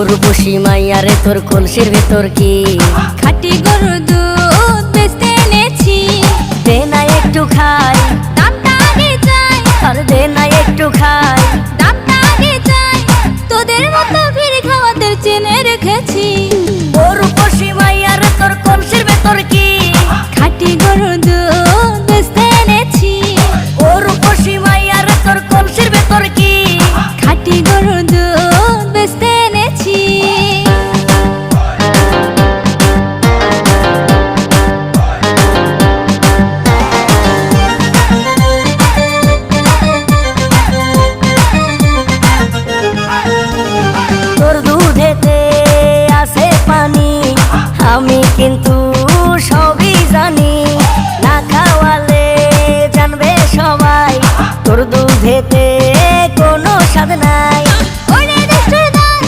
উর্বশী মাইয়ারে তোর কলসির ভেতর কি খাঁটি গরুর দুধ বেচতে এনেছি। দে না একটু খাই, দামটা আগে চাই, আর দে না একটু খাই। দামটা আগে চাই, তোদের মতো ভিড় খাওয়াদের চেনে রেখেছি। উর্বশী মাইয়ারে তোর কলসির ভেতর কি খাঁটি গরুর দুধ বেচতে এনেছি। উর্বশী মাইয়ারে তোর কলসির ভেতর কি খাঁটি গরুর দুধ বেচতে এনেছি। তোর দুধেতে আছে পানি, আমি কিন্তু সবই জানি। না খাওয়ালে জানবে সবাই তোর দুধেতে কোনো স্বাদ নাই। ওরে দুষ্টুর দল,